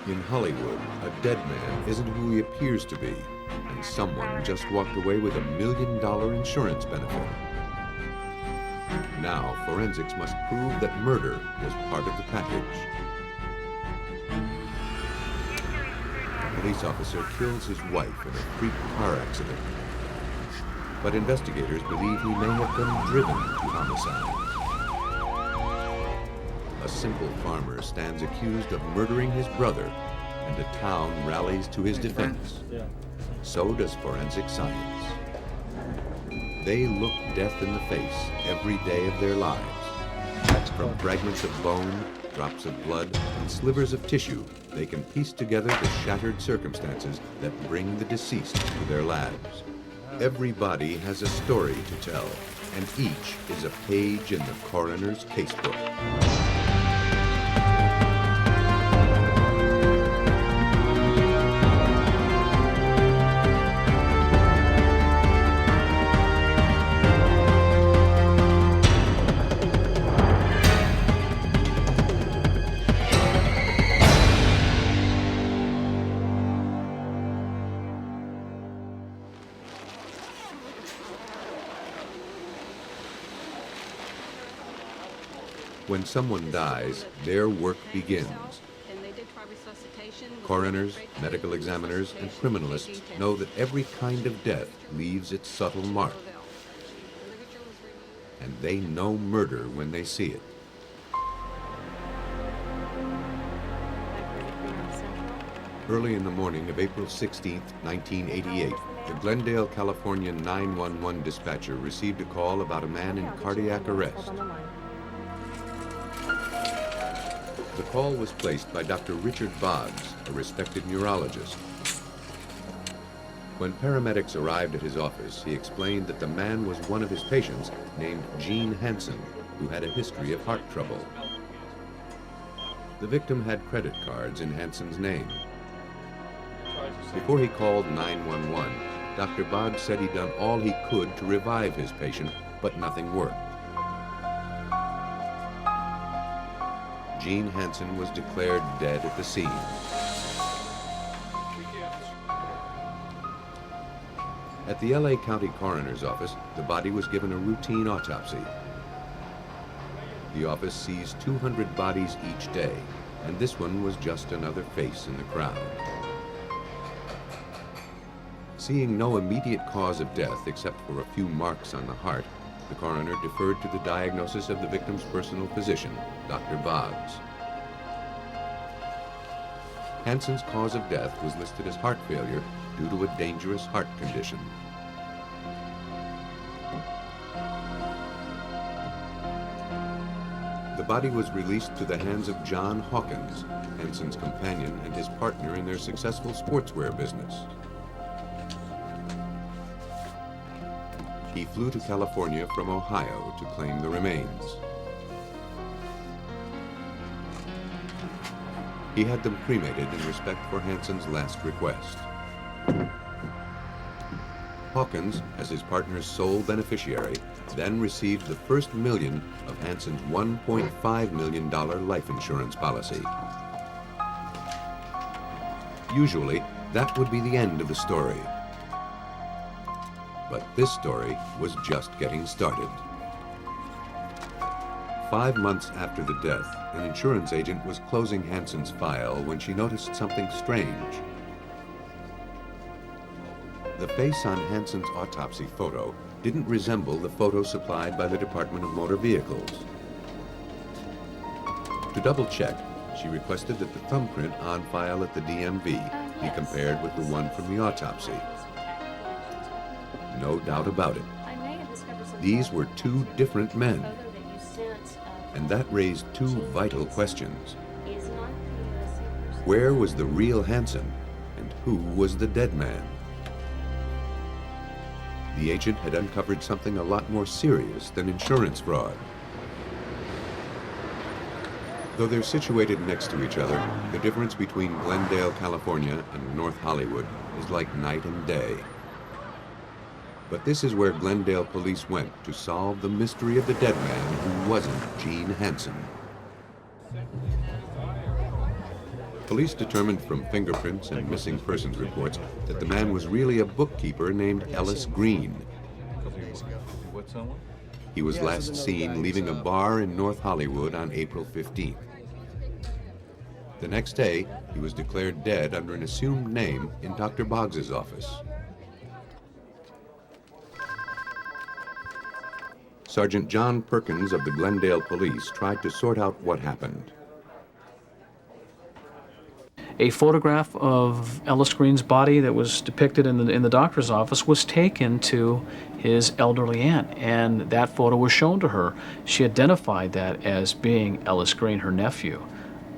In Hollywood, a dead man isn't who he appears to be, and someone just walked away with $1 million insurance benefit. Now, forensics must prove that murder was part of the package. A police officer kills his wife in a freak car accident, but investigators believe he may have been driven to homicide. A simple farmer stands accused of murdering his brother, and a town rallies to his defense. So does forensic science. They look death in the face every day of their lives. From fragments of bone, drops of blood, and slivers of tissue, they can piece together the shattered circumstances that bring the deceased to their labs. Every body has a story to tell, and each is a page in the coroner's casebook. When someone dies, their work begins. Coroners, medical examiners, and criminalists know that every kind of death leaves its subtle mark. And they know murder when they see it. Early in the morning of April 16, 1988, the Glendale, California 911 dispatcher received a call about a man in cardiac arrest. The call was placed by Dr. Richard Boggs, a respected neurologist. When paramedics arrived at his office, he explained that the man was one of his patients named Gene Hansen, who had a history of heart trouble. The victim had credit cards in Hansen's name. Before he called 911, Dr. Boggs said he'd done all he could to revive his patient, but nothing worked. Gene Hansen was declared dead at the scene. At the LA County Coroner's Office, the body was given a routine autopsy. The office sees 200 bodies each day, and this one was just another face in the crowd. Seeing no immediate cause of death except for a few marks on the heart, the coroner deferred to the diagnosis of the victim's personal physician, Dr. Boggs. Hansen's cause of death was listed as heart failure due to a dangerous heart condition. The body was released to the hands of John Hawkins, Hansen's companion and his partner in their successful sportswear business. He flew to California from Ohio to claim the remains. He had them cremated in respect for Hansen's last request. Hawkins, as his partner's sole beneficiary, then received the first million of Hansen's $1.5 million life insurance policy. Usually, that would be the end of the story. But this story was just getting started. 5 months after the death, an insurance agent was closing Hansen's file when she noticed something strange. The face on Hansen's autopsy photo didn't resemble the photo supplied by the Department of Motor Vehicles. To double check, she requested that the thumbprint on file at the DMV be compared with the one from the autopsy. No doubt about it. These were two different men. And that raised two vital questions. Where was the real Hansen, and who was the dead man? The agent had uncovered something a lot more serious than insurance fraud. Though they're situated next to each other, the difference between Glendale, California and North Hollywood is like night and day. But this is where Glendale police went to solve the mystery of the dead man who wasn't Gene Hansen. Police determined from fingerprints and missing persons reports that the man was really a bookkeeper named Ellis Green. He was last seen leaving a bar in North Hollywood on April 15th. The next day, he was declared dead under an assumed name in Dr. Boggs's office. Sergeant John Perkins of the Glendale Police tried to sort out what happened. A photograph of Ellis Green's body that was depicted in the doctor's office was taken to his elderly aunt, and that photo was shown to her. She identified that as being Ellis Green, her nephew.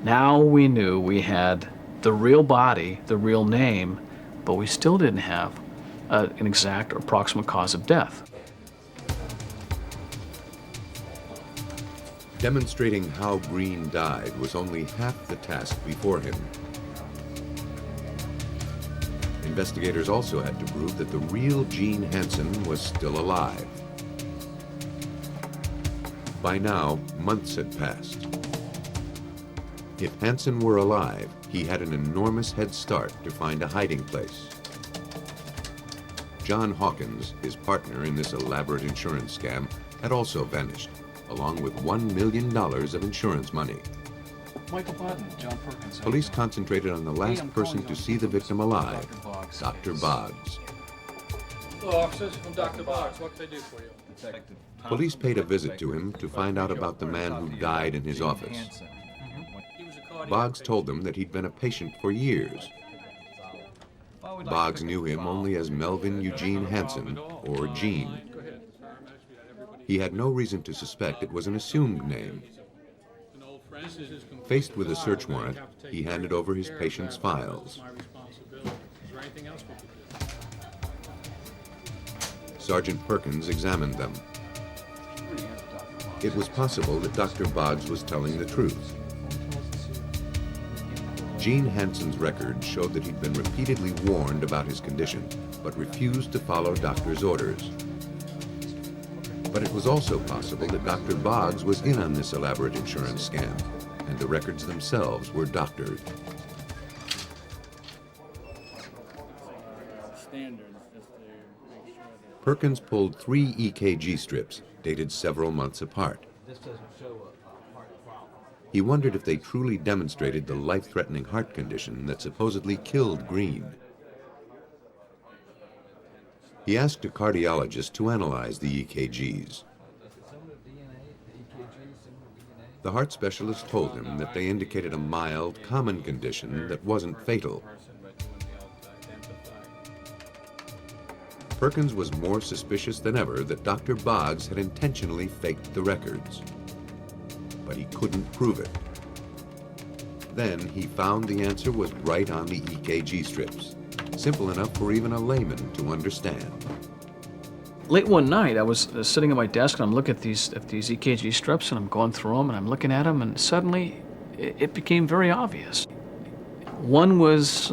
Now we knew we had the real body, the real name, but we still didn't have an exact or approximate cause of death. Demonstrating how Green died was only half the task before him. Investigators also had to prove that the real Gene Hansen was still alive. By now, months had passed. If Hansen were alive, he had an enormous head start to find a hiding place. John Hawkins, his partner in this elaborate insurance scam, had also vanished, along with $1 million of insurance money. Michael Button, John Perkins. Police concentrated on the last person to see the victim alive, Dr. Boggs. Hello, officers. I'm Dr. Boggs. What can I do for you? Police paid a visit to him to find out about the man who died in his office. Boggs told them that he'd been a patient for years. Boggs knew him only as Melvin Eugene Hansen, or Gene. He had no reason to suspect it was an assumed name. Faced with a search warrant, he handed over his patient's files. Sergeant Perkins examined them. It was possible that Dr. Boggs was telling the truth. Gene Hansen's record showed that he'd been repeatedly warned about his condition, but refused to follow doctor's orders. But it was also possible that Dr. Boggs was in on this elaborate insurance scam, and the records themselves were doctored. Perkins pulled 3 EKG strips, dated several months apart. He wondered if they truly demonstrated the life-threatening heart condition that supposedly killed Green. He asked a cardiologist to analyze the EKGs. The heart specialist told him that they indicated a mild, common condition that wasn't fatal. Perkins was more suspicious than ever that Dr. Boggs had intentionally faked the records. But he couldn't prove it. Then he found the answer was right on the EKG strips. Simple enough for even a layman to understand. Late one night, I was sitting at my desk and I'm looking at these EKG strips and I'm going through them and I'm looking at them, and suddenly it became very obvious. One was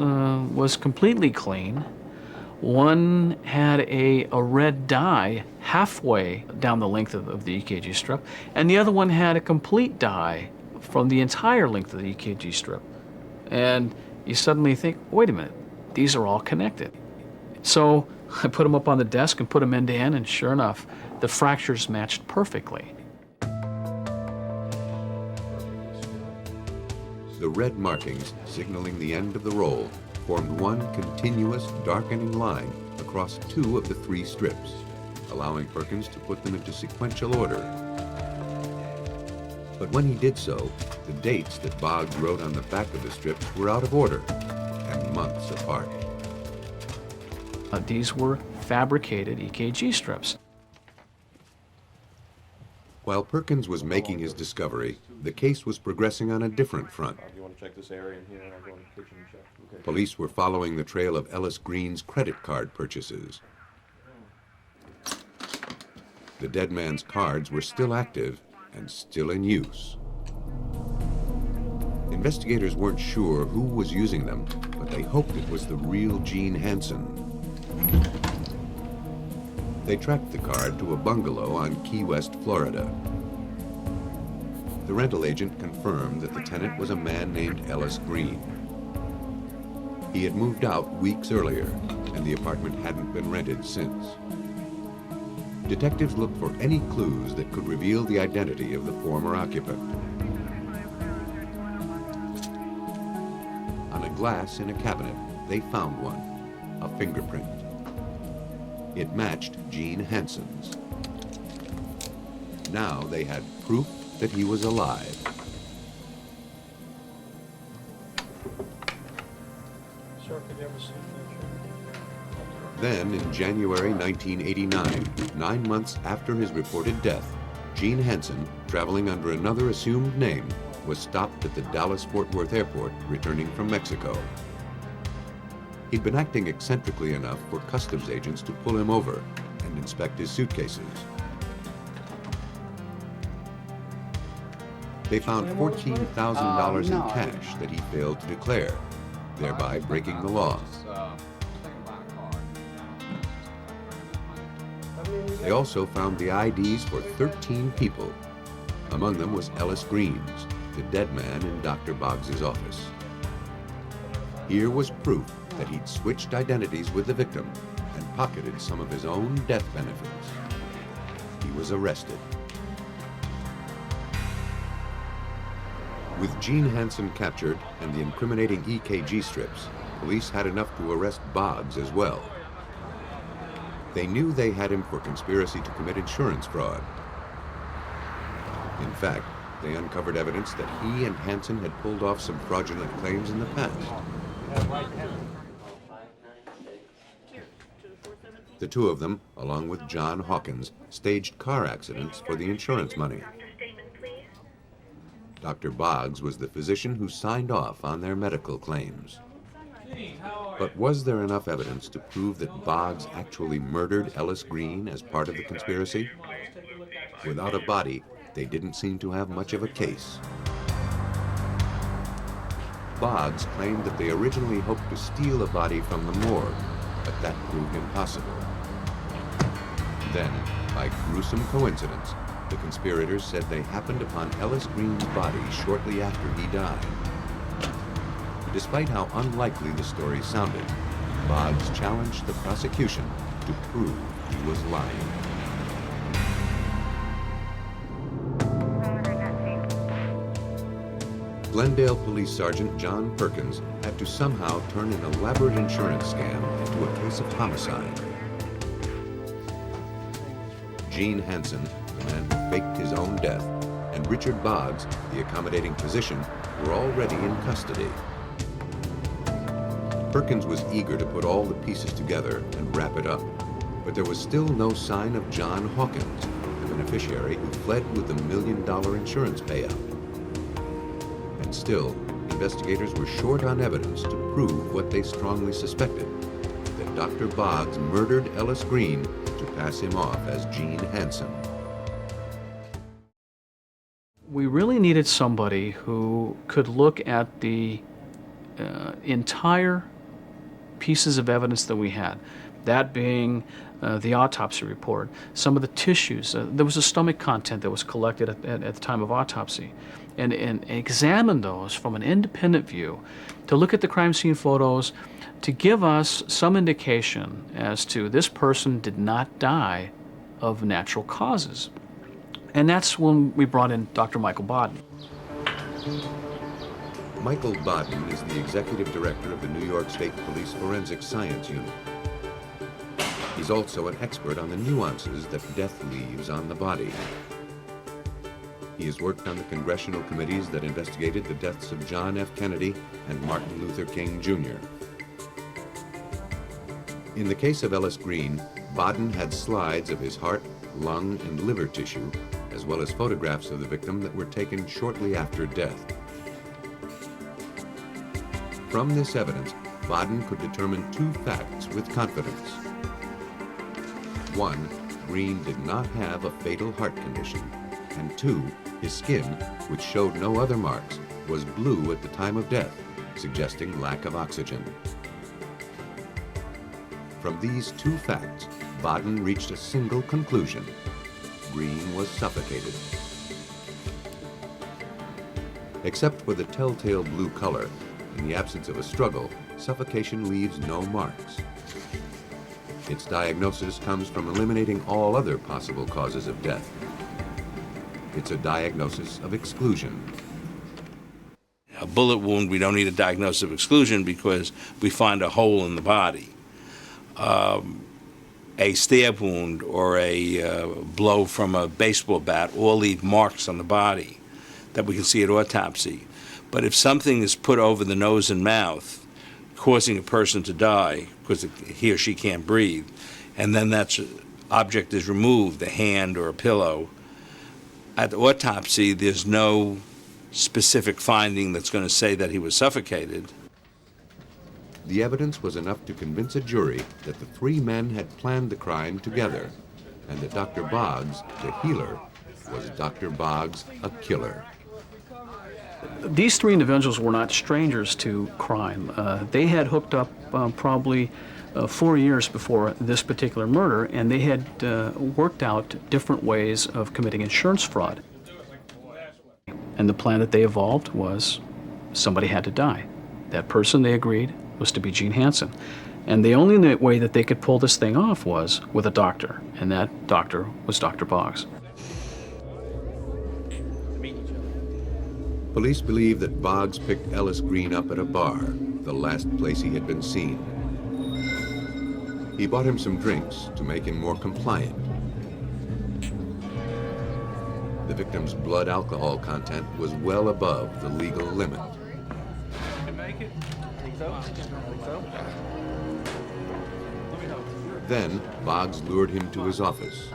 completely clean. One had a red dye halfway down the length of the EKG strip, and the other one had a complete dye from the entire length of the EKG strip. And you suddenly think, wait a minute, these are all connected. So I put them up on the desk and put them end to end, and sure enough, the fractures matched perfectly. The red markings, signaling the end of the roll, formed one continuous darkening line across 2 of the 3 strips, allowing Perkins to put them into sequential order. But when he did so, the dates that Boggs wrote on the back of the strips were out of order and months apart. These were fabricated EKG strips. While Perkins was making his discovery, the case was progressing on a different front. You want to check this area in here, and I'll go in the kitchen and check. Okay. Police were following the trail of Ellis Green's credit card purchases. The dead man's cards were still active and still in use. Investigators weren't sure who was using them, but they hoped it was the real Gene Hansen. They tracked the card to a bungalow on Key West, Florida. The rental agent confirmed that the tenant was a man named Ellis Green. He had moved out weeks earlier, and the apartment hadn't been rented since. Detectives looked for any clues that could reveal the identity of the former occupant. On a glass in a cabinet, they found one, a fingerprint. It matched Gene Hansen's. Now they had proof that he was alive. Sir, could you ever see Then, in January 1989, 9 months after his reported death, Gene Hansen, traveling under another assumed name, was stopped at the Dallas-Fort Worth airport returning from Mexico. He'd been acting eccentrically enough for customs agents to pull him over and inspect his suitcases. They found $14,000 in cash that he failed to declare, thereby breaking the law. They also found the IDs for 13 people. Among them was Ellis Green's, the dead man in Dr. Boggs's office. Here was proof that he'd switched identities with the victim and pocketed some of his own death benefits. He was arrested. With Gene Hansen captured and the incriminating EKG strips, police had enough to arrest Boggs as well. They knew they had him for conspiracy to commit insurance fraud. In fact, they uncovered evidence that he and Hansen had pulled off some fraudulent claims in the past. The two of them, along with John Hawkins, staged car accidents for the insurance money. Dr. Boggs was the physician who signed off on their medical claims. But was there enough evidence to prove that Boggs actually murdered Ellis Green as part of the conspiracy? Without a body, they didn't seem to have much of a case. Boggs claimed that they originally hoped to steal a body from the morgue, but that proved impossible. Then, by gruesome coincidence, the conspirators said they happened upon Ellis Green's body shortly after he died. Despite how unlikely the story sounded, Boggs challenged the prosecution to prove he was lying. Glendale Police Sergeant John Perkins had to somehow turn an elaborate insurance scam into a case of homicide. Gene Hansen, the man who faked his own death, and Richard Boggs, the accommodating physician, were already in custody. Perkins was eager to put all the pieces together and wrap it up, but there was still no sign of John Hawkins, the beneficiary who fled with the $1 million insurance payout. And still, investigators were short on evidence to prove what they strongly suspected, that Dr. Boggs murdered Ellis Green to pass him off as Gene Hansen. We really needed somebody who could look at the entire pieces of evidence that we had, that being the autopsy report, some of the tissues. There was a stomach content that was collected at the time of autopsy, and examine those from an independent view, to look at the crime scene photos, to give us some indication as to this person did not die of natural causes. And that's when we brought in Dr. Michael Bodden. Michael Bodden is the executive director of the New York State Police Forensic Science Unit. He's also an expert on the nuances that death leaves on the body. He has worked on the congressional committees that investigated the deaths of John F. Kennedy and Martin Luther King, Jr. In the case of Ellis Green, Bodden had slides of his heart, lung, and liver tissue, as well as photographs of the victim that were taken shortly after death. From this evidence, Bodden could determine two facts with confidence. One, Green did not have a fatal heart condition, and two, his skin, which showed no other marks, was blue at the time of death, suggesting lack of oxygen. From these two facts, Bodden reached a single conclusion: Green was suffocated. Except for the telltale blue color, in the absence of a struggle, suffocation leaves no marks. Its diagnosis comes from eliminating all other possible causes of death. It's a diagnosis of exclusion. A bullet wound, we don't need a diagnosis of exclusion because we find a hole in the body. A stab wound or a blow from a baseball bat all leave marks on the body that we can see at autopsy. But if something is put over the nose and mouth, causing a person to die because he or she can't breathe, and then that object is removed, a hand or a pillow, at the autopsy there's no specific finding that's going to say that he was suffocated. The evidence was enough to convince a jury that the three men had planned the crime together, and that Dr. Boggs, the healer, was Dr. Boggs, a killer. These three individuals were not strangers to crime. They had hooked up probably 4 years before this particular murder, and they had worked out different ways of committing insurance fraud. And the plan that they evolved was somebody had to die. That person, they agreed, was to be Gene Hansen. And the only way that they could pull this thing off was with a doctor, and that doctor was Dr. Boggs. Police believe that Boggs picked Ellis Green up at a bar, the last place he had been seen. He bought him some drinks to make him more compliant. The victim's blood alcohol content was well above the legal limit. Then, Boggs lured him to his office.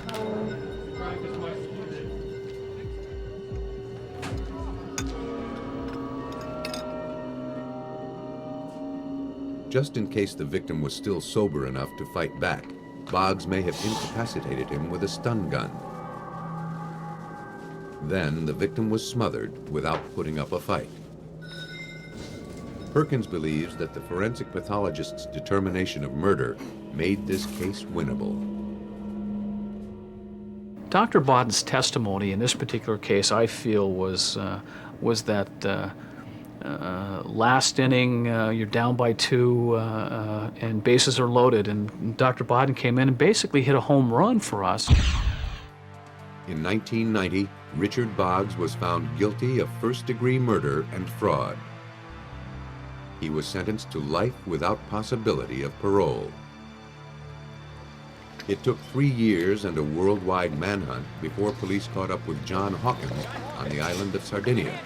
Just in case the victim was still sober enough to fight back, Boggs may have incapacitated him with a stun gun. Then the victim was smothered without putting up a fight. Perkins believes that the forensic pathologist's determination of murder made this case winnable. Dr. Bodden's testimony in this particular case, I feel, was that last inning, you're down by 2 and bases are loaded, and Dr. Bodden came in and basically hit a home run for us. In 1990, Richard Boggs was found guilty of first-degree murder and fraud. He was sentenced to life without possibility of parole. It took 3 years and a worldwide manhunt before police caught up with John Hawkins on the island of Sardinia.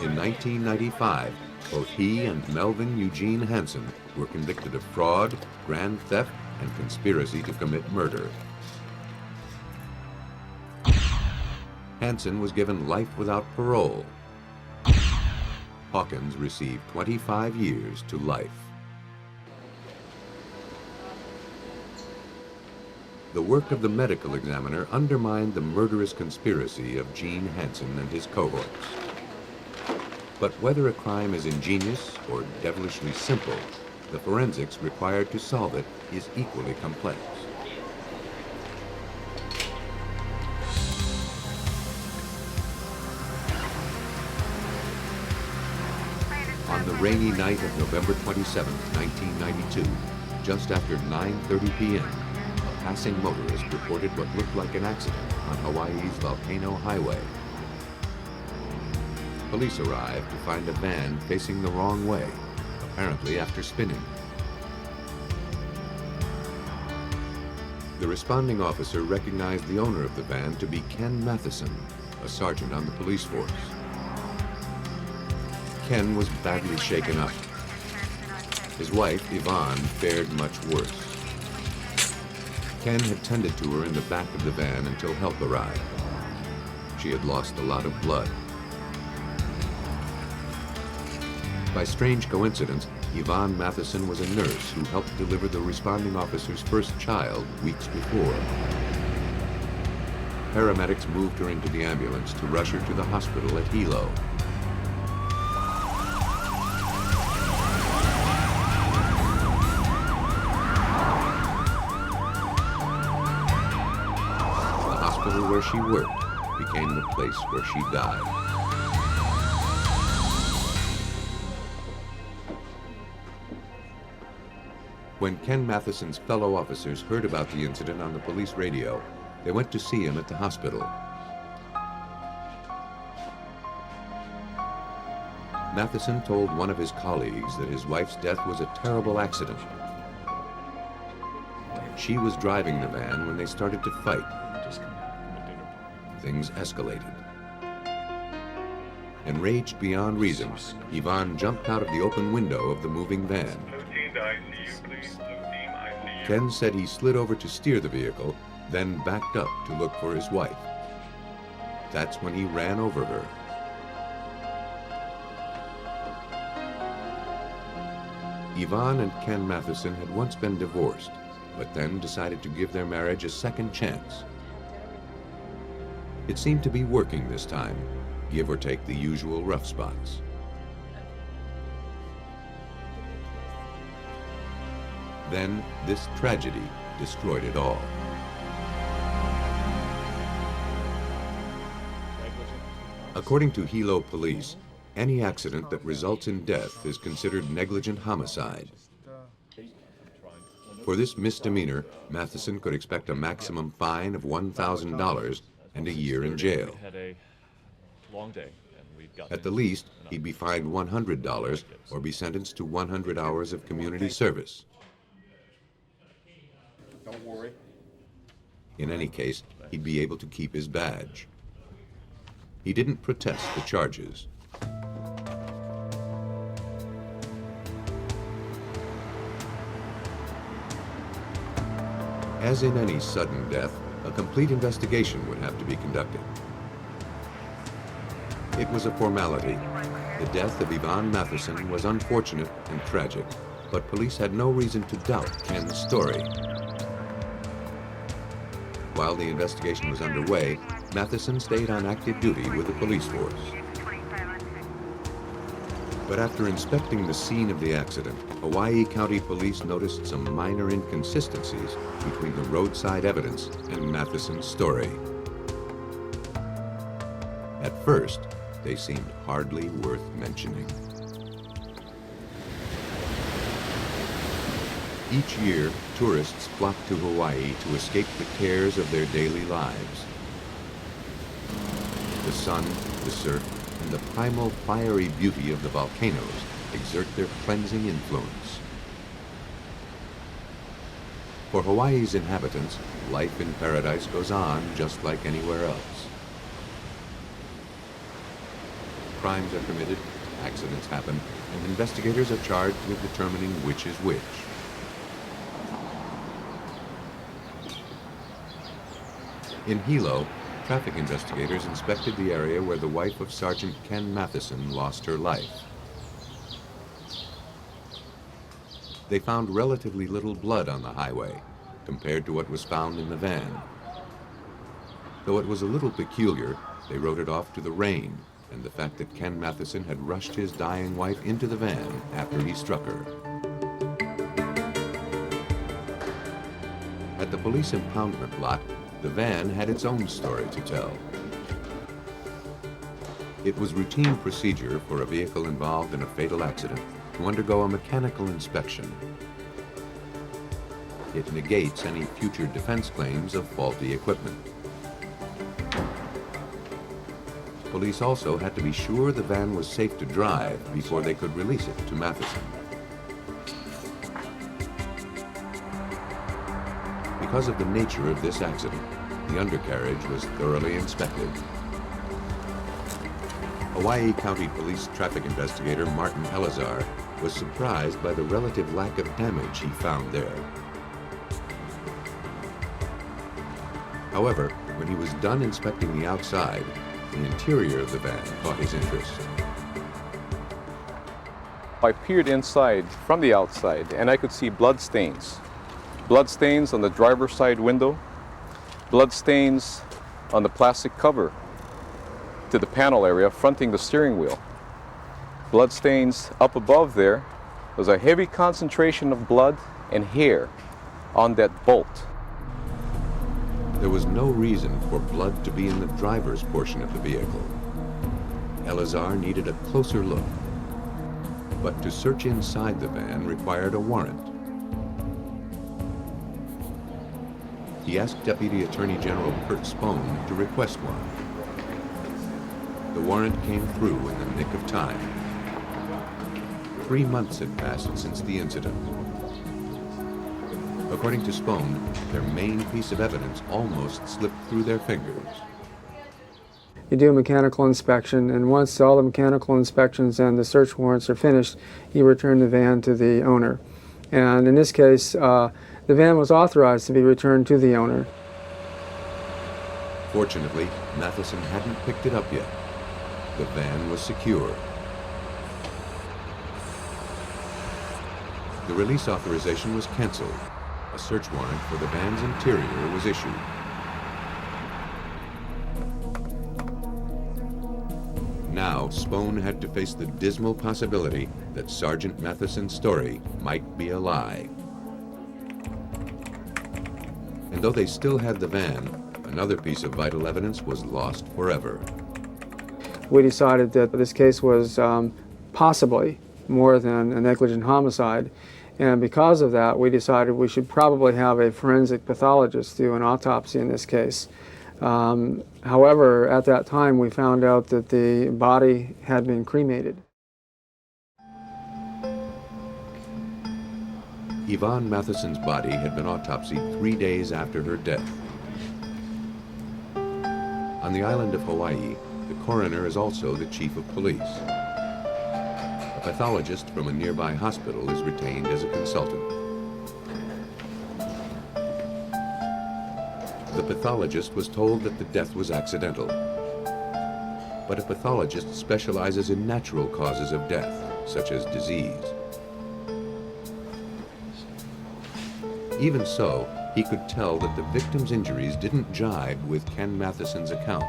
In 1995, both he and Melvin Eugene Hansen were convicted of fraud, grand theft, and conspiracy to commit murder. Hansen was given life without parole. Hawkins received 25 years to life. The work of the medical examiner undermined the murderous conspiracy of Gene Hansen and his cohorts. But whether a crime is ingenious or devilishly simple, the forensics required to solve it is equally complex. On the rainy night of November 27, 1992, just after 9:30 p.m., a passing motorist reported what looked like an accident on Hawaii's Volcano Highway. Police arrived to find a van facing the wrong way, apparently after spinning. The responding officer recognized the owner of the van to be Ken Matheson, a sergeant on the police force. Ken was badly shaken up. His wife, Yvonne, fared much worse. Ken had tended to her in the back of the van until help arrived. She had lost a lot of blood. By strange coincidence, Yvonne Matheson was a nurse who helped deliver the responding officer's first child weeks before. Paramedics moved her into the ambulance to rush her to the hospital at Hilo. The hospital where she worked became the place where she died. When Ken Matheson's fellow officers heard about the incident on the police radio, they went to see him at the hospital. Matheson told one of his colleagues that his wife's death was a terrible accident. She was driving the van when they started to fight. Things escalated. Enraged beyond reason, Ivan jumped out of the open window of the moving van. Ken said he slid over to steer the vehicle, then backed up to look for his wife. That's when he ran over her. Ivan and Ken Matheson had once been divorced, but then decided to give their marriage a second chance. It seemed to be working this time, give or take the usual rough spots. Then this tragedy destroyed it all. According to Hilo police, any accident that results in death is considered negligent homicide. For this misdemeanor, Matheson could expect a maximum fine of $1,000 and a year in jail. At the least, he'd be fined $100 or be sentenced to 100 hours of community service. Don't worry. In any case, he'd be able to keep his badge. He didn't protest the charges. As in any sudden death, a complete investigation would have to be conducted. It was a formality. The death of Ivan Matheson was unfortunate and tragic, but police had no reason to doubt Ken's story. While the investigation was underway, Matheson stayed on active duty with the police force. But after inspecting the scene of the accident, Hawaii County Police noticed some minor inconsistencies between the roadside evidence and Matheson's story. At first, they seemed hardly worth mentioning. Each year, tourists flock to Hawaii to escape the cares of their daily lives. The sun, the surf, and the primal fiery beauty of the volcanoes exert their cleansing influence. For Hawaii's inhabitants, life in paradise goes on just like anywhere else. Crimes are committed, accidents happen, and investigators are charged with determining which is which. In Hilo, traffic investigators inspected the area where the wife of Sergeant Ken Matheson lost her life. They found relatively little blood on the highway compared to what was found in the van. Though it was a little peculiar, they wrote it off to the rain and the fact that Ken Matheson had rushed his dying wife into the van after he struck her. At the police impoundment lot, the van had its own story to tell. It was routine procedure for a vehicle involved in a fatal accident to undergo a mechanical inspection. It negates any future defense claims of faulty equipment. Police also had to be sure the van was safe to drive before they could release it to Matheson. Because of the nature of this accident, the undercarriage was thoroughly inspected. Hawaii County Police traffic investigator Martin Elazar was surprised by the relative lack of damage he found there. However, when he was done inspecting the outside, the interior of the van caught his interest. I peered inside from the outside and I could see blood stains. Blood stains on the driver's side window, blood stains on the plastic cover to the panel area fronting the steering wheel. Blood stains up above there. There's a heavy concentration of blood and hair on that bolt. There was no reason for blood to be in the driver's portion of the vehicle. Elazar needed a closer look. But to search inside the van required a warrant. he asked Deputy Attorney General Kurt Spohn to request one. The warrant came through in the nick of time. 3 months had passed since the incident. According to Spohn, their main piece of evidence almost slipped through their fingers. You do a mechanical inspection, and once all the mechanical inspections and the search warrants are finished, you return the van to the owner. And in this case, the van was authorized to be returned to the owner. Fortunately, Matheson hadn't picked it up yet. The van was secure. The release authorization was canceled. A search warrant for the van's interior was issued. Now, Spohn had to face the dismal possibility that Sergeant Matheson's story might be a lie. And though they still had the van, another piece of vital evidence was lost forever. We decided that this case was possibly more than a negligent homicide, and because of that, we decided we should probably have a forensic pathologist do an autopsy in this case. However, at that time, we found out that the body had been cremated. Yvonne Matheson's body had been autopsied 3 days after her death. On the island of Hawaii, the coroner is also the chief of police. A pathologist from a nearby hospital is retained as a consultant. The pathologist was told that the death was accidental. But a pathologist specializes in natural causes of death, such as disease. Even so, he could tell that the victim's injuries didn't jibe with Ken Matheson's account.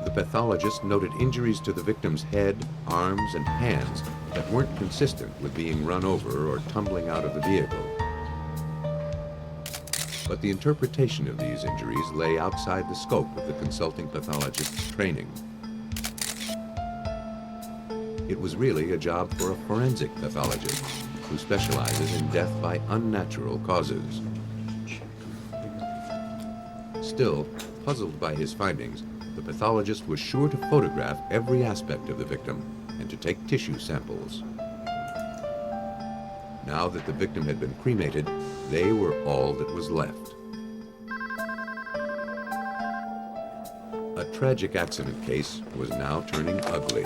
The pathologist noted injuries to the victim's head, arms, and hands that weren't consistent with being run over or tumbling out of the vehicle. But the interpretation of these injuries lay outside the scope of the consulting pathologist's training. It was really a job for a forensic pathologist who specializes in death by unnatural causes. Still, puzzled by his findings, the pathologist was sure to photograph every aspect of the victim and to take tissue samples. Now that the victim had been cremated, they were all that was left. A tragic accident case was now turning ugly.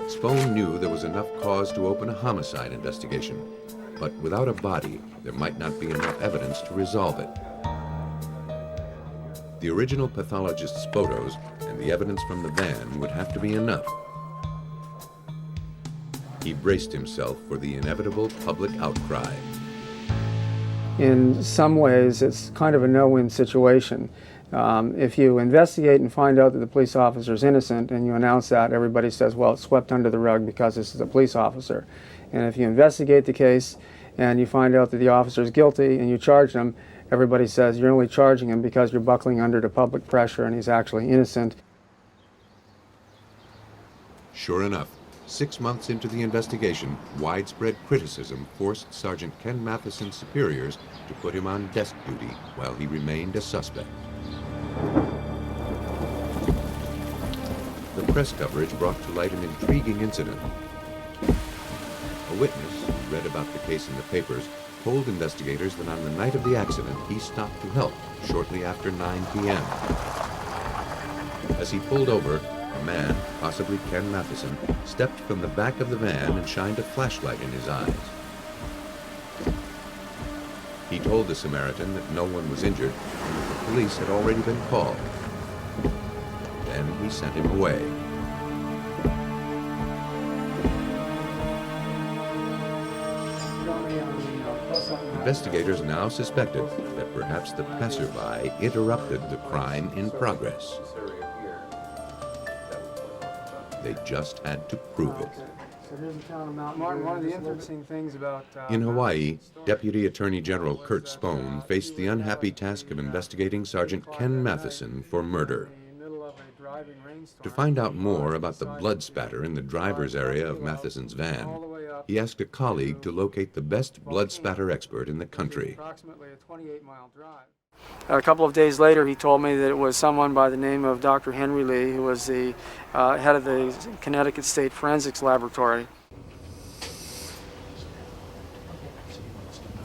Spohn knew there was enough cause to open a homicide investigation, but without a body, there might not be enough evidence to resolve it. The original pathologist's photos and the evidence from the van would have to be enough. He braced himself for the inevitable public outcry. In some ways, it's kind of a no-win situation. If you investigate and find out that the police officer is innocent and you announce that, everybody says, well, it's swept under the rug because this is a police officer. And if you investigate the case and you find out that the officer is guilty and you charge him, everybody says you're only charging him because you're buckling under to public pressure and he's actually innocent. Sure enough, 6 months into the investigation, widespread criticism forced Sergeant Ken Matheson's superiors to put him on desk duty while he remained a suspect. The press coverage brought to light an intriguing incident. A witness who read about the case in the papers told investigators that on the night of the accident, he stopped to help shortly after 9 p.m. As he pulled over, a man, possibly Ken Matheson, stepped from the back of the van and shined a flashlight in his eyes. He told the Samaritan that no one was injured and that the police had already been called. Then he sent him away. Investigators now suspected that perhaps the passerby interrupted the crime in progress. They just had to prove it. Martin, one of the interesting things about... In Hawaii, Deputy Attorney General Kurt Spohn faced the unhappy task of investigating Sergeant Ken Matheson for murder. To find out more about the blood spatter in the driver's area of Matheson's van, he asked a colleague to locate the best blood spatter expert in the country. Approximately a 28-mile drive. A couple of days later, he told me that it was someone by the name of Dr. Henry Lee, who was the head of the Connecticut State Forensics Laboratory.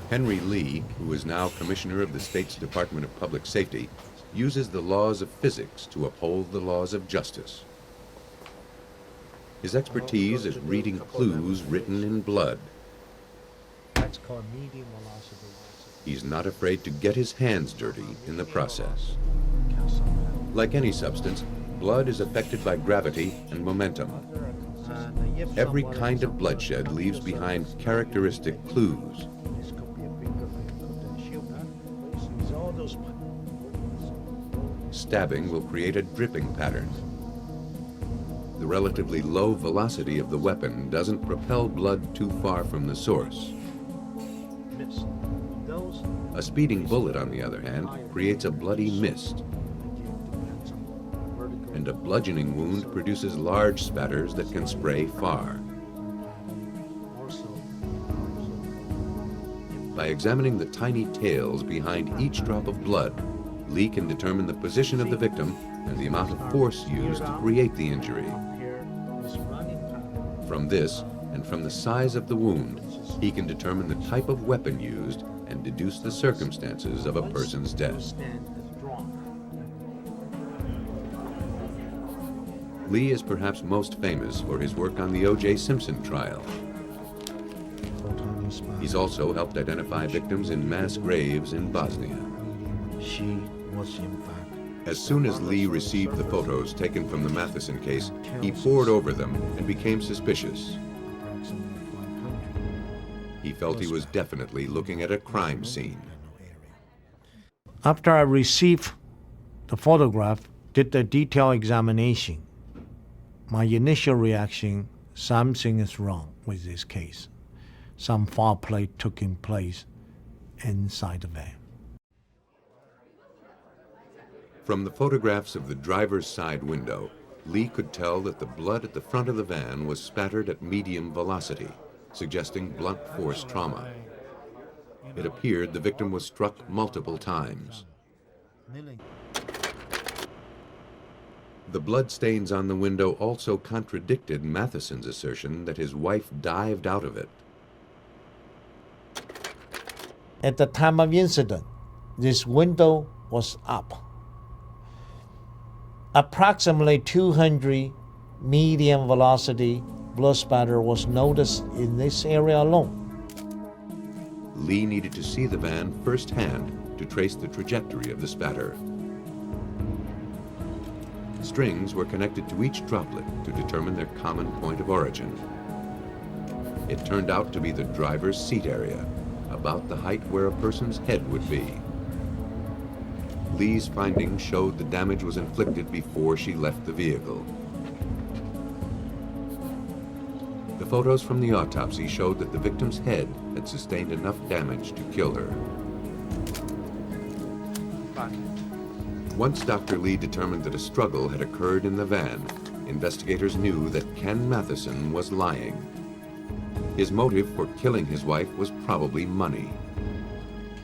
Henry Lee, who is now commissioner of the state's Department of Public Safety, uses the laws of physics to uphold the laws of justice. His expertise is reading clues written in blood. That's called medium velocity. He's not afraid to get his hands dirty in the process. Like any substance, blood is affected by gravity and momentum. Every kind of bloodshed leaves behind characteristic clues. Stabbing will create a dripping pattern. The relatively low velocity of the weapon doesn't propel blood too far from the source. A speeding bullet, on the other hand, creates a bloody mist. And a bludgeoning wound produces large spatters that can spray far. By examining the tiny tails behind each drop of blood, Lee can determine the position of the victim and the amount of force used to create the injury. From this, and from the size of the wound, he can determine the type of weapon used and deduce the circumstances of a person's death. Lee is perhaps most famous for his work on the O.J. Simpson trial. He's also helped identify victims in mass graves in Bosnia. She was in fact. As soon as Lee received the photos taken from the Matheson case, he pored over them and became suspicious. He felt he was definitely looking at a crime scene. After I received the photograph, did the detailed examination, my initial reaction, something is wrong with this case. Some foul play took place inside the van. From the photographs of the driver's side window, Lee could tell that the blood at the front of the van was spattered at medium velocity, suggesting blunt force trauma. It appeared the victim was struck multiple times. The blood stains on the window also contradicted Matheson's assertion that his wife dived out of it. At the time of incident, this window was up. Approximately 200 medium velocity blood spatter was noticed in this area alone. Lee needed to see the van firsthand to trace the trajectory of the spatter. Strings were connected to each droplet to determine their common point of origin. It turned out to be the driver's seat area, about the height where a person's head would be. Lee's findings showed the damage was inflicted before she left the vehicle. The photos from the autopsy showed that the victim's head had sustained enough damage to kill her. Once Dr. Lee determined that a struggle had occurred in the van, investigators knew that Ken Matheson was lying. His motive for killing his wife was probably money.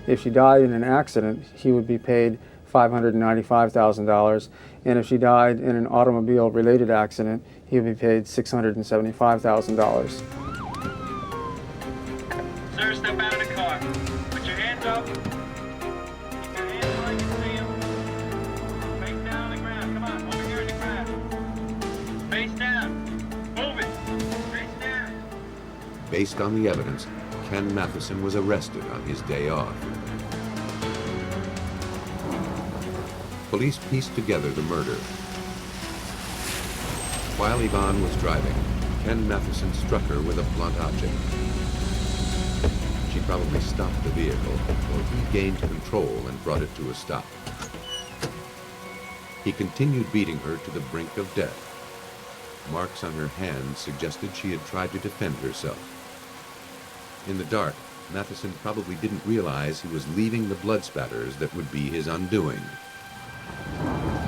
If she died in an accident, he would be paid $595,000, and if she died in an automobile-related accident, he would be paid $675,000. Sir, step out of the car. Put your hands up. Keep your hands where you can see them. Face down on the ground. Come on, over here in the ground. Face down. Move it. Face down. Based on the evidence, Ken Matheson was arrested on his day off. Police pieced together the murder. While Yvonne was driving, Ken Matheson struck her with a blunt object. She probably stopped the vehicle, or he gained control and brought it to a stop. He continued beating her to the brink of death. Marks on her hands suggested she had tried to defend herself. In the dark, Matheson probably didn't realize he was leaving the blood spatters that would be his undoing.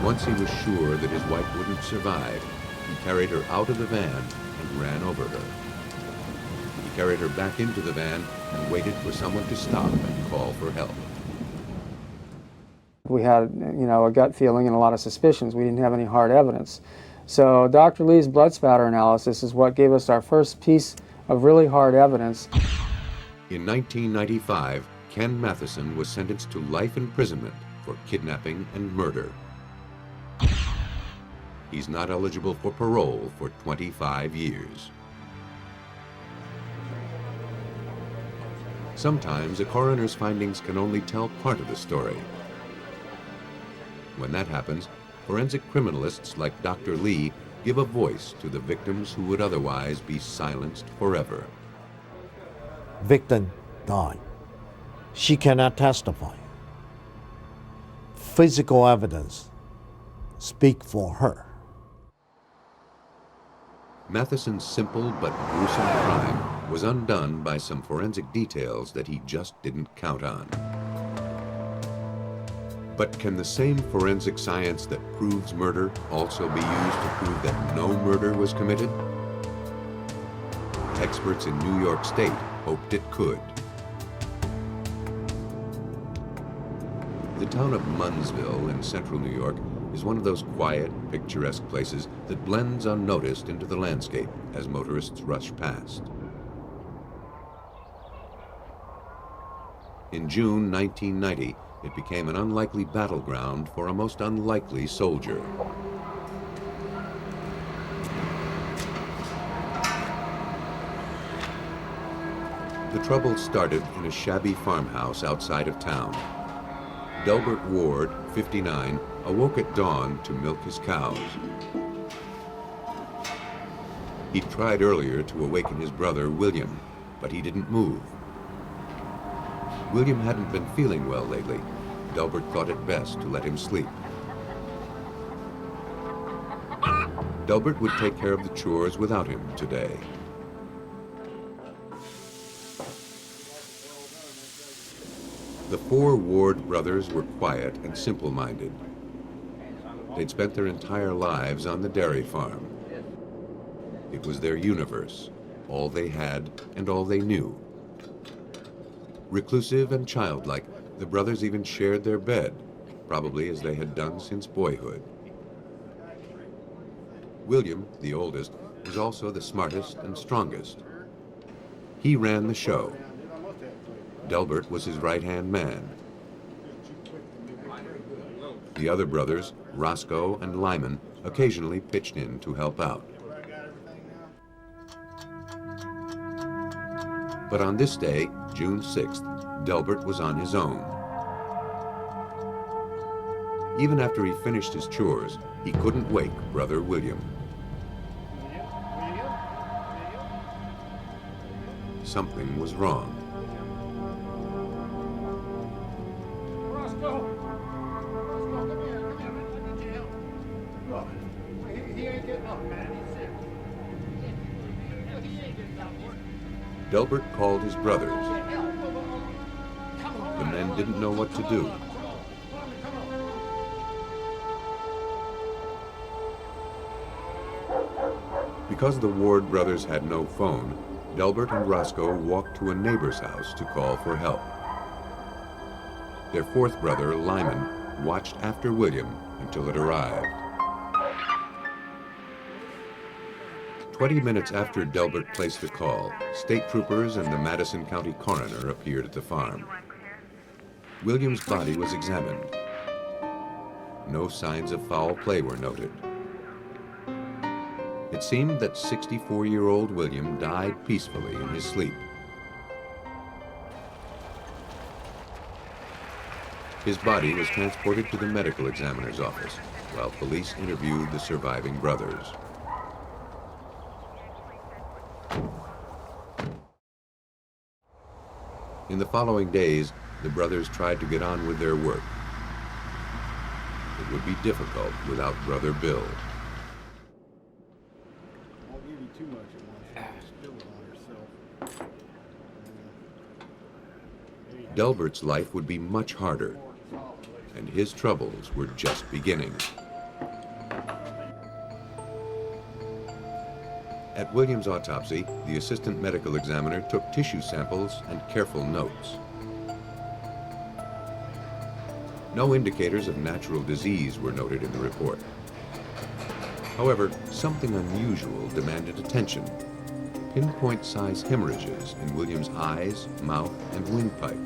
Once he was sure that his wife wouldn't survive, he carried her out of the van and ran over her. He carried her back into the van and waited for someone to stop and call for help. We had, a gut feeling and a lot of suspicions. We didn't have any hard evidence. So Dr. Lee's blood spatter analysis is what gave us our first piece of really hard evidence. In 1995, Ken Matheson was sentenced to life imprisonment for kidnapping and murder. He's not eligible for parole for 25 years. Sometimes a coroner's findings can only tell part of the story. When that happens, forensic criminalists like Dr. Lee give a voice to the victims who would otherwise be silenced forever. Victim died. She cannot testify. Physical evidence speak for her. Matheson's simple but gruesome crime was undone by some forensic details that he just didn't count on. But can the same forensic science that proves murder also be used to prove that no murder was committed? Experts in New York State hoped it could. The town of Munnsville in central New York is one of those quiet, picturesque places that blends unnoticed into the landscape as motorists rush past. In June 1990, it became an unlikely battleground for a most unlikely soldier. The trouble started in a shabby farmhouse outside of town. Delbert Ward, 59, awoke at dawn to milk his cows. He'd tried earlier to awaken his brother, William, but he didn't move. William hadn't been feeling well lately. Delbert thought it best to let him sleep. Delbert would take care of the chores without him today. The four Ward brothers were quiet and simple-minded. They'd spent their entire lives on the dairy farm. It was their universe, all they had and all they knew. Reclusive and childlike, the brothers even shared their bed, probably as they had done since boyhood. William, the oldest, was also the smartest and strongest. He ran the show. Delbert was his right-hand man. The other brothers, Roscoe and Lyman, occasionally pitched in to help out. But on this day, June 6th, Delbert was on his own. Even after he finished his chores, he couldn't wake brother William. Something was wrong. Delbert called his brothers. The men didn't know what to do. Because the Ward brothers had no phone, Delbert and Roscoe walked to a neighbor's house to call for help. Their fourth brother, Lyman, watched after William until it arrived. 20 minutes after Delbert placed the call, state troopers and the Madison County coroner appeared at the farm. William's body was examined. No signs of foul play were noted. It seemed that 64-year-old William died peacefully in his sleep. His body was transported to the medical examiner's office, while police interviewed the surviving brothers. In the following days, the brothers tried to get on with their work. It would be difficult without Brother Bill. I'll give you too much at once. Spill it on herself. Delbert's life would be much harder, and his troubles were just beginning. At William's autopsy, the assistant medical examiner took tissue samples and careful notes. No indicators of natural disease were noted in the report. However, something unusual demanded attention. Pinpoint-sized hemorrhages in William's eyes, mouth, and windpipe.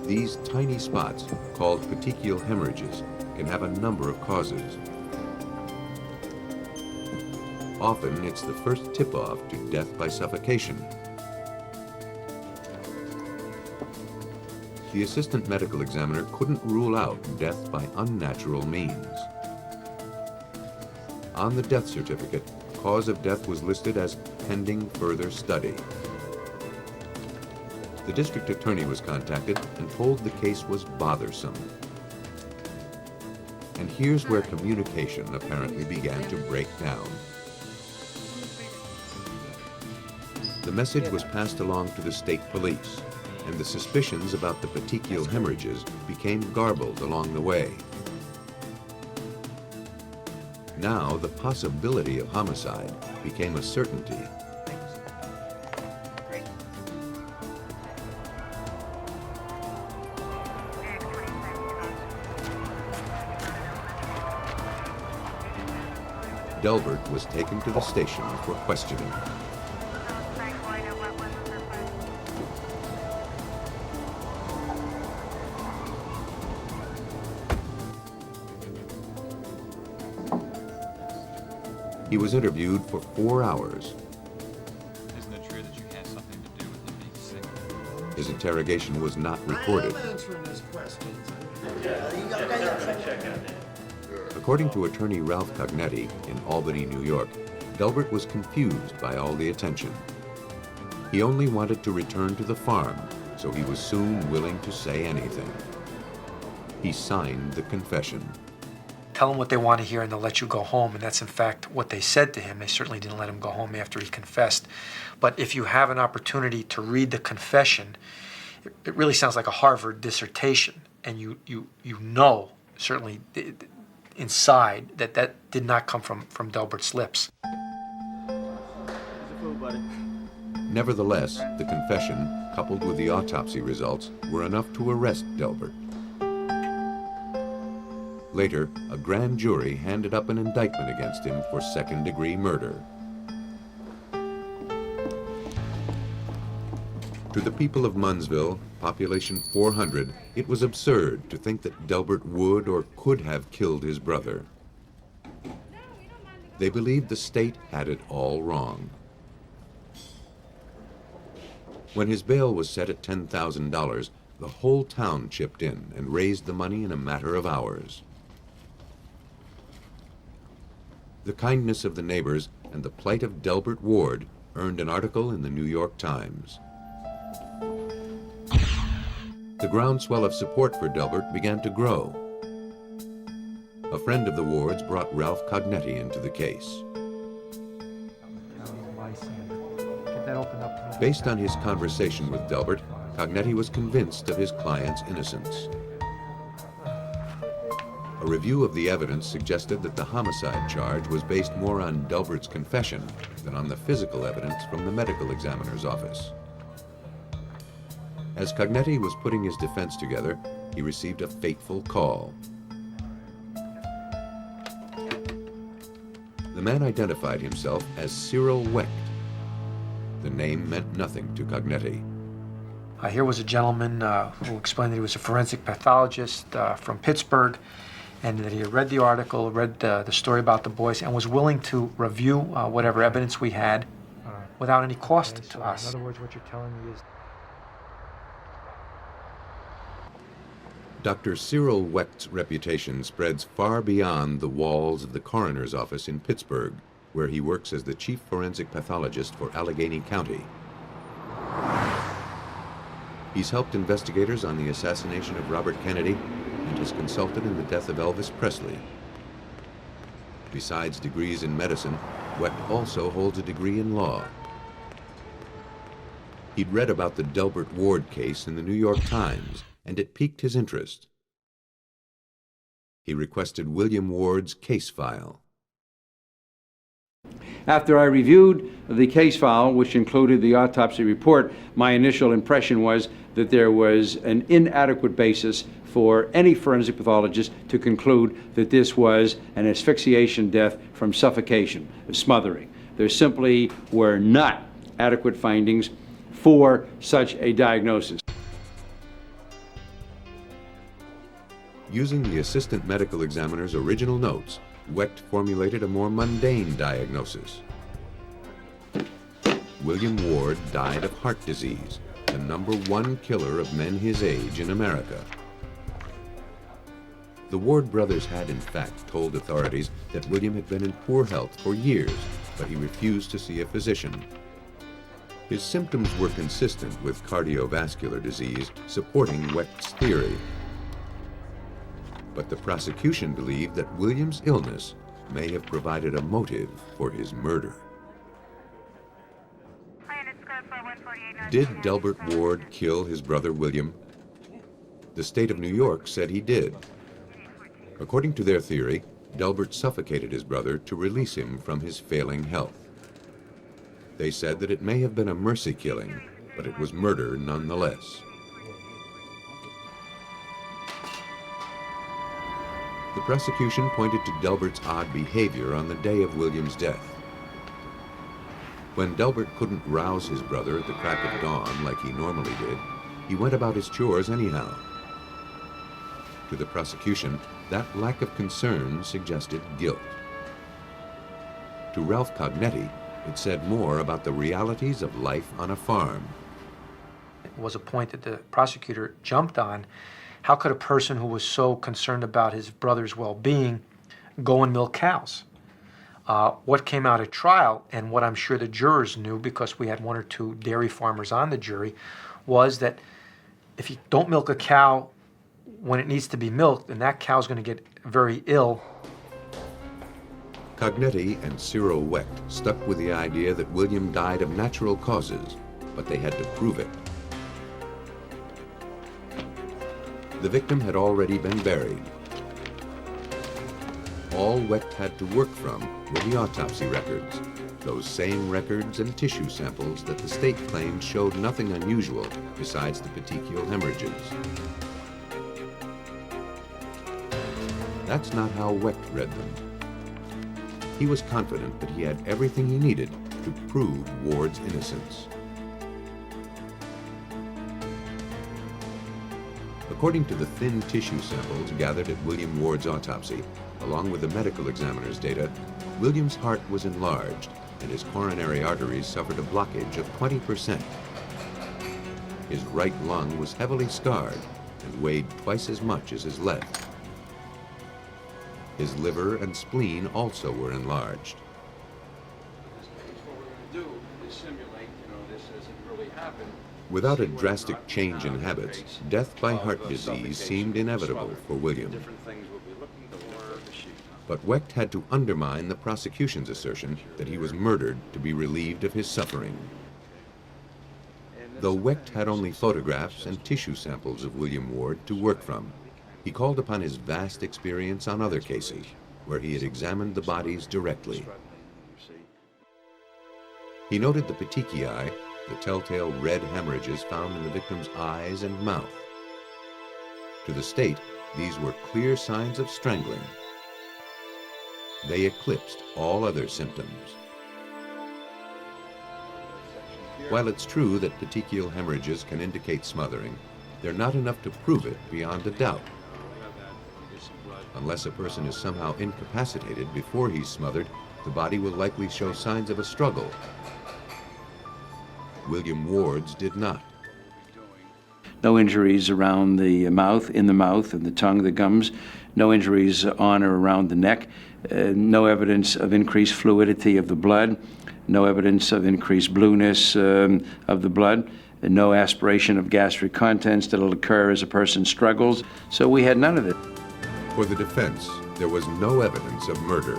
These tiny spots, called petechial hemorrhages, can have a number of causes. Often, it's the first tip-off to death by suffocation. The assistant medical examiner couldn't rule out death by unnatural means. On the death certificate, cause of death was listed as pending further study. The district attorney was contacted and told the case was bothersome. And here's where communication apparently began to break down. The message was passed along to the state police, and the suspicions about the petechial hemorrhages became garbled along the way. Now, the possibility of homicide became a certainty. Delbert was taken to the station for questioning. He was interviewed for 4 hours. Isn't it true that you had something to do with him being sick? His interrogation was not recorded. I am answering his questions. According to attorney Ralph Cognetti in Albany, New York, Delbert was confused by all the attention. He only wanted to return to the farm, so he was soon willing to say anything. He signed the confession. Tell them what they want to hear and they'll let you go home. And that's in fact what they said to him. They certainly didn't let him go home after he confessed. But if you have an opportunity to read the confession, it really sounds like a Harvard dissertation. And you know, certainly inside, that that did not come from Delbert's lips. Nevertheless, the confession, coupled with the autopsy results, were enough to arrest Delbert. Later, a grand jury handed up an indictment against him for second-degree murder. To the people of Munnsville, population 400, it was absurd to think that Delbert would or could have killed his brother. They believed the state had it all wrong. When his bail was set at $10,000, the whole town chipped in and raised the money in a matter of hours. The kindness of the neighbors and the plight of Delbert Ward earned an article in the New York Times. The groundswell of support for Delbert began to grow. A friend of the Wards brought Ralph Cognetti into the case. Based on his conversation with Delbert, Cognetti was convinced of his client's innocence. A review of the evidence suggested that the homicide charge was based more on Delbert's confession than on the physical evidence from the medical examiner's office. As Cognetti was putting his defense together, he received a fateful call. The man identified himself as Cyril Wecht. The name meant nothing to Cognetti. Here was a gentleman who explained that he was a forensic pathologist from Pittsburgh, and that he had read the article, read the story about the boys, and was willing to review whatever evidence we had without any cost to us. In other words, what you're telling me is... Dr. Cyril Wecht's reputation spreads far beyond the walls of the coroner's office in Pittsburgh, where he works as the chief forensic pathologist for Allegheny County. He's helped investigators on the assassination of Robert Kennedy and has consulted in the death of Elvis Presley. Besides degrees in medicine, Wecht also holds a degree in law. He'd read about the Delbert Ward case in the New York Times, and it piqued his interest. He requested William Ward's case file. After I reviewed the case file, which included the autopsy report, my initial impression was that there was an inadequate basis for any forensic pathologist to conclude that this was an asphyxiation death from suffocation, smothering. There simply were not adequate findings for such a diagnosis. Using the assistant medical examiner's original notes, Wecht formulated a more mundane diagnosis. William Ward died of heart disease, the #1 killer of men his age in America. The Ward brothers had in fact told authorities that William had been in poor health for years, but he refused to see a physician. His symptoms were consistent with cardiovascular disease, supporting Wecht's theory. But the prosecution believed that William's illness may have provided a motive for his murder. Did Delbert Ward kill his brother William? The state of New York said he did. According to their theory, Delbert suffocated his brother to release him from his failing health. They said that it may have been a mercy killing, but it was murder nonetheless. The prosecution pointed to Delbert's odd behavior on the day of William's death. When Delbert couldn't rouse his brother at the crack of dawn like he normally did, he went about his chores anyhow. To the prosecution, that lack of concern suggested guilt. To Ralph Cognetti, it said more about the realities of life on a farm. It was a point that the prosecutor jumped on. How could a person who was so concerned about his brother's well-being go and milk cows? What came out at trial, and what I'm sure the jurors knew because we had 1 or 2 dairy farmers on the jury, was that if you don't milk a cow when it needs to be milked, then that cow's going to get very ill. Cognetti and Cyril Wecht stuck with the idea that William died of natural causes, but they had to prove it. The victim had already been buried. All Wecht had to work from were the autopsy records, those same records and tissue samples that the state claimed showed nothing unusual besides the petechial hemorrhages. That's not how Wecht read them. He was confident that he had everything he needed to prove Ward's innocence. According to the thin tissue samples gathered at William Ward's autopsy, along with the medical examiner's data, William's heart was enlarged and his coronary arteries suffered a blockage of 20%. His right lung was heavily scarred and weighed twice as much as his left. His liver and spleen also were enlarged. Without a drastic change in habits, death by heart disease seemed inevitable for William. But Wecht had to undermine the prosecution's assertion that he was murdered to be relieved of his suffering. Though Wecht had only photographs and tissue samples of William Ward to work from, he called upon his vast experience on other cases where he had examined the bodies directly. He noted the petechiae, the telltale red hemorrhages found in the victim's eyes and mouth. To the state, these were clear signs of strangling. They eclipsed all other symptoms. While it's true that petechial hemorrhages can indicate smothering, they're not enough to prove it beyond a doubt. Unless a person is somehow incapacitated before he's smothered, the body will likely show signs of a struggle. William Ward's did not. No injuries around the mouth, in the mouth, and the tongue, the gums. No injuries on or around the neck. No evidence of increased fluidity of the blood. No evidence of increased blueness of the blood. No aspiration of gastric contents that will occur as a person struggles. So we had none of it. For the defense, there was no evidence of murder.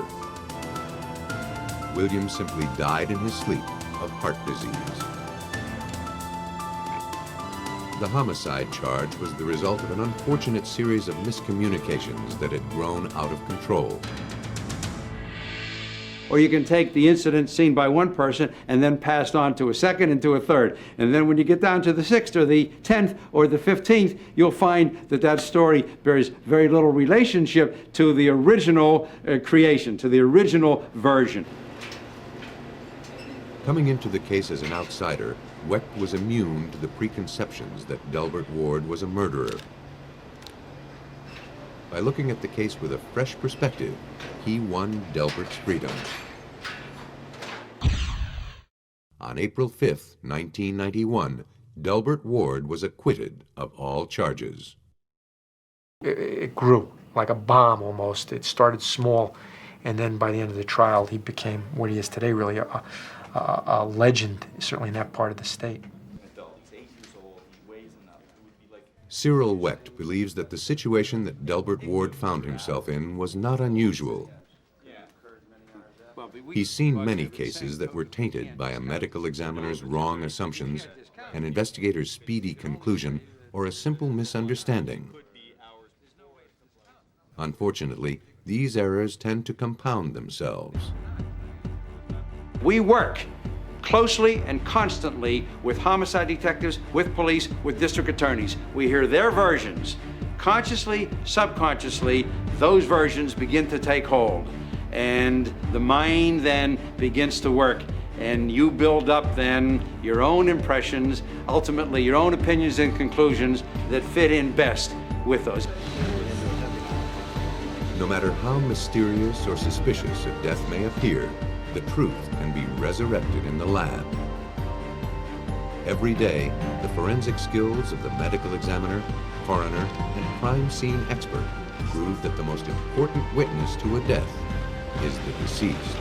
William simply died in his sleep of heart disease. The homicide charge was the result of an unfortunate series of miscommunications that had grown out of control. or you can take the incident seen by one person and then passed on to a second and to a third. And then when you get down to the 6th or the 10th or the 15th, you'll find that that story bears very little relationship to the original creation, to the original version. Coming into the case as an outsider, Wecht was immune to the preconceptions that Delbert Ward was a murderer. By looking at the case with a fresh perspective, he won Delbert's freedom. On April 5th, 1991, Delbert Ward was acquitted of all charges. It grew like a bomb almost. It started small, and then by the end of the trial, he became what he is today, really a legend, certainly in that part of the state. Cyril Wecht believes that the situation that Delbert Ward found himself in was not unusual. He's seen many cases that were tainted by a medical examiner's wrong assumptions, an investigator's speedy conclusion, or a simple misunderstanding. Unfortunately, these errors tend to compound themselves. We work closely and constantly with homicide detectives, with police, with district attorneys. We hear their versions. Consciously, subconsciously, those versions begin to take hold. And the mind then begins to work. And you build up then your own impressions, ultimately your own opinions and conclusions that fit in best with those. No matter how mysterious or suspicious a death may appear, the truth can be resurrected in the lab. Every day, the forensic skills of the medical examiner, coroner, and crime scene expert prove that the most important witness to a death is the deceased.